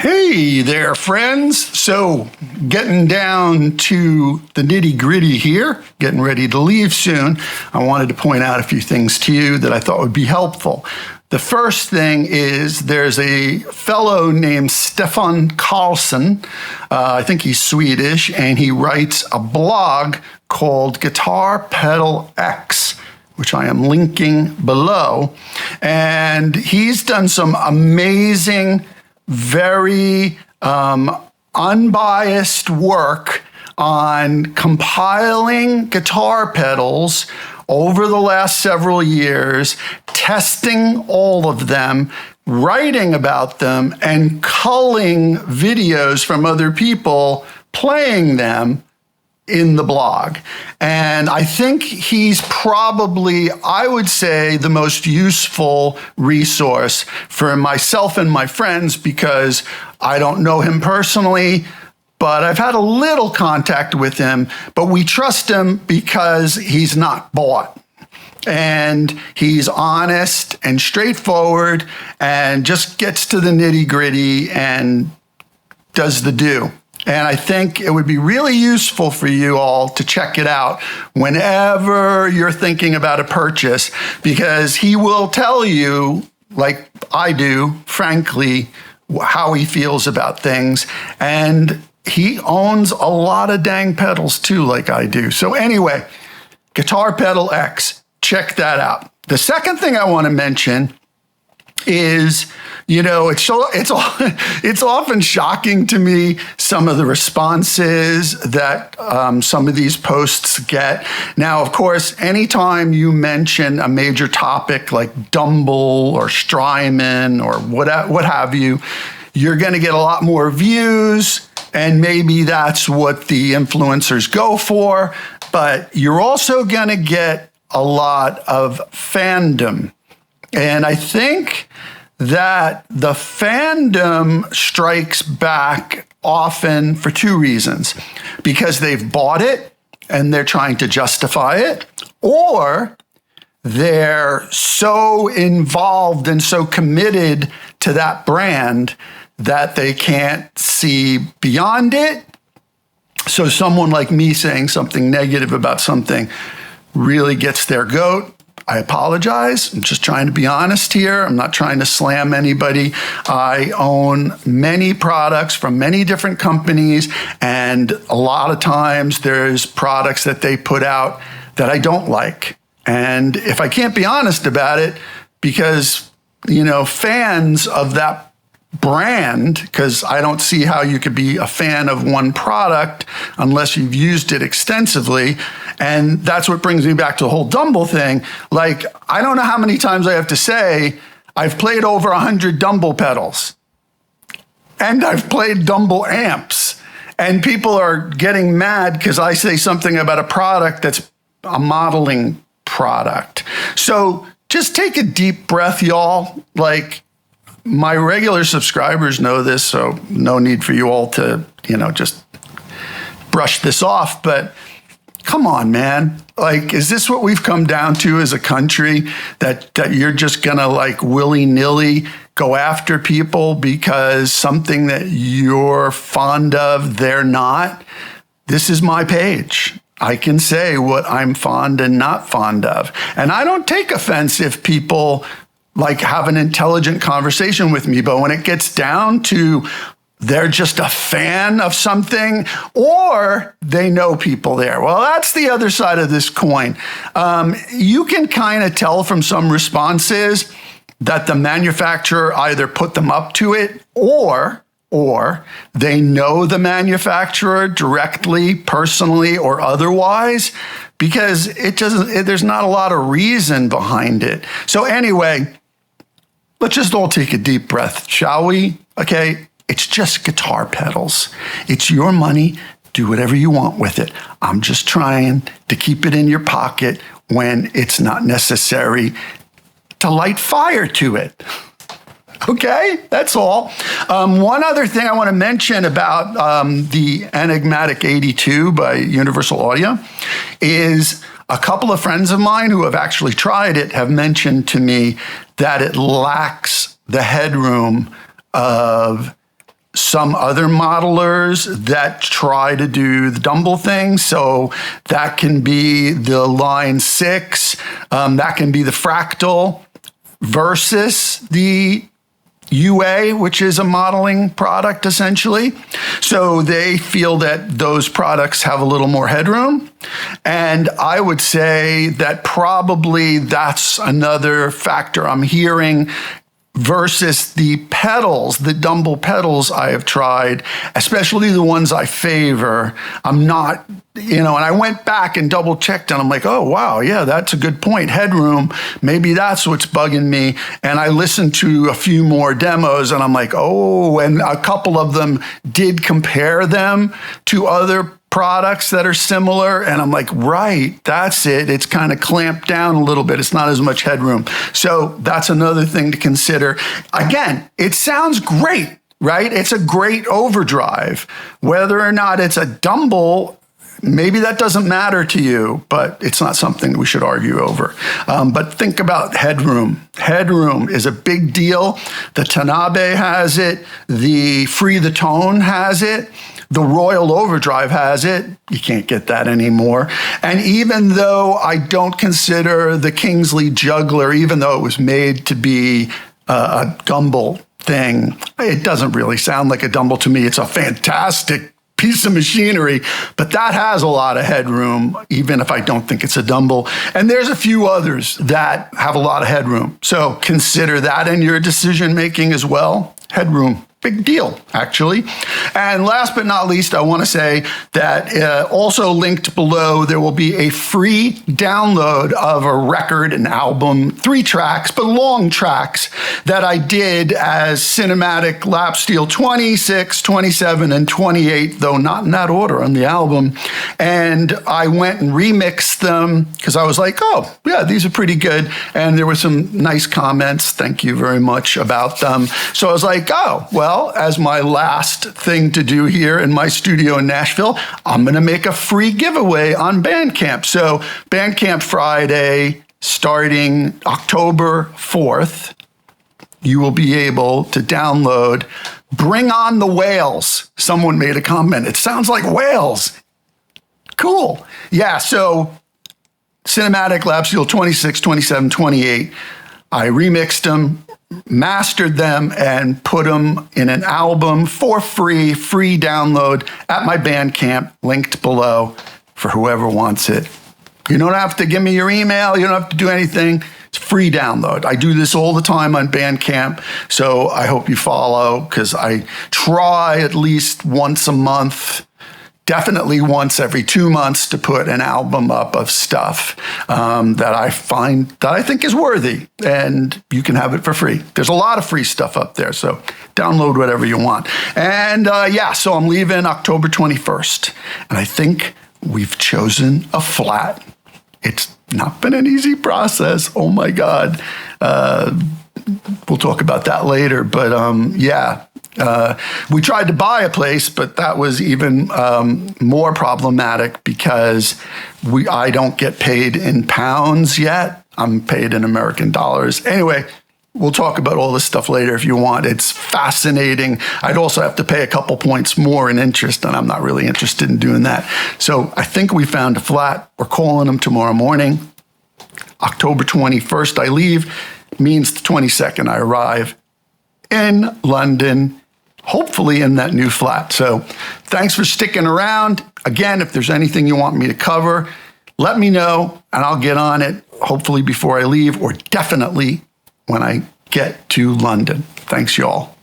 Hey there, friends. So, getting down to the nitty gritty here, getting ready to leave soon, I wanted to point out a few things to you that I thought would be helpful. The first thing is there's a fellow named Stefan Karlsson. I think he's Swedish, and he writes a blog called Guitar Pedal X, which I am linking below. And he's done some amazing, very unbiased work on compiling guitar pedals over the last several years, testing all of them, writing about them, and culling videos from other people playing them in the blog. And I think he's probably, I would say, the most useful resource for myself and my friends, because I don't know him personally, but I've had a little contact with him, but we trust him because he's not bought. And he's honest and straightforward and just gets to the nitty gritty and does the do. And I think it would be really useful for you all to check it out whenever you're thinking about a purchase, because he will tell you, like I do, frankly, how he feels about things. And he owns a lot of dang pedals too, like I do. So anyway, Guitar Pedal X, check that out. The second thing I want to mention is, it's often shocking to me, some of the responses that some of these posts get. Now, of course, anytime you mention a major topic like Dumble or Strymon or what have you, you're going to get a lot more views, and maybe that's what the influencers go for, but you're also going to get a lot of fandom. And I think that the fandom strikes back often for two reasons: because they've bought it and they're trying to justify it, or they're so involved and so committed to that brand that they can't see beyond it. So someone like me saying something negative about something really gets their goat. I apologize. I'm just trying to be honest here. I'm not trying to slam anybody. I own many products from many different companies, and a lot of times there's products that they put out that I don't like. And if I can't be honest about it, because, fans of that brand, because I don't see how you could be a fan of one product unless you've used it extensively. And that's what brings me back to the whole Dumble thing. Like, I don't know how many times I have to say, I've played over 100 Dumble pedals, and I've played Dumble amps, and people are getting mad because I say something about a product that's a modeling product. So just take a deep breath, y'all. Like, my regular subscribers know this, so no need for you all to, just brush this off. But come on, man. Like, is this what we've come down to as a country? That you're just gonna willy-nilly go after people because something that you're fond of, they're not? This is my page. I can say what I'm fond and not fond of. And I don't take offense if people have an intelligent conversation with me, but when it gets down to they're just a fan of something, or they know people there, well, that's the other side of this coin. You can kind of tell from some responses that the manufacturer either put them up to it, or they know the manufacturer directly, personally, or otherwise, because there's not a lot of reason behind it. So anyway, let's just all take a deep breath, shall we? Okay, it's just guitar pedals. It's your money. Do whatever you want with it. I'm just trying to keep it in your pocket when it's not necessary to light fire to it. Okay, that's all. One other thing I want to mention about the Enigmatic 82 by Universal Audio is a couple of friends of mine who have actually tried it have mentioned to me that it lacks the headroom of some other modelers that try to do the dumbbell thing. So that can be the Line 6, that can be the Fractal versus the UA, which is a modeling product essentially. So they feel that those products have a little more headroom. And I would say that probably that's another factor I'm hearing versus the pedals, the dumbbell pedals I have tried, especially the ones I favor. I'm not, and I went back and double checked and I'm like, oh, wow, yeah, that's a good point. Headroom, maybe that's what's bugging me. And I listened to a few more demos and I'm like, oh, and a couple of them did compare them to other products that are similar. And I'm like, right, that's it. It's kind of clamped down a little bit. It's not as much headroom. So that's another thing to consider. Again, it sounds great, right? It's a great overdrive. Whether or not it's a dumbbell, maybe that doesn't matter to you, but it's not something we should argue over. But think about headroom. Headroom is a big deal. The Tanabe has it. The Free the Tone has it. The Royal Overdrive has it. You can't get that anymore. And even though I don't consider the Kingsley Juggler, even though it was made to be a dumbbell thing, it doesn't really sound like a dumbbell to me. It's a fantastic piece of machinery, but that has a lot of headroom, even if I don't think it's a dumbbell. And there's a few others that have a lot of headroom. So consider that in your decision making as well. Headroom. Big deal, actually. And last but not least, I want to say that also linked below, there will be a free download of a record, an album, 3 tracks, but long tracks that I did as Cinematic Lap Steel 26, 27, and 28, though not in that order on the album. And I went and remixed them because I was like, oh, yeah, these are pretty good. And there were some nice comments, thank you very much, about them. So I was like, oh, well, as my last thing to do here in my studio in Nashville, I'm going to make a free giveaway on Bandcamp. So Bandcamp Friday, starting October 4th, you will be able to download Bring On the Whales. Someone made a comment. It sounds like whales. Cool. Yeah, so Cinematic Lap Steel 26, 27, 28. I remixed them, mastered them, and put them in an album for free download at my Bandcamp, linked below for whoever wants it. You don't have to give me your email. You don't have to do anything. It's free download. I do this all the time on Bandcamp, so I hope you follow because I try at least once a month, definitely once every 2 months, to put an album up of stuff that I find that I think is worthy, and you can have it for free. There's a lot of free stuff up there, so download whatever you want. And so I'm leaving October 21st, and I think we've chosen a flat. It's not been an easy process. Oh my God. We'll talk about that later, but we tried to buy a place, but that was even more problematic because I don't get paid in pounds yet. I'm paid in American dollars. Anyway, we'll talk about all this stuff later if you want. It's fascinating. I'd also have to pay a couple points more in interest, and I'm not really interested in doing that. So I think we found a flat. We're calling them tomorrow morning. October 21st, I leave. Means the 22nd, I arrive in London, hopefully in that new flat. So thanks for sticking around. Again, if there's anything you want me to cover, let me know and I'll get on it, hopefully before I leave, or definitely when I get to London. Thanks, y'all.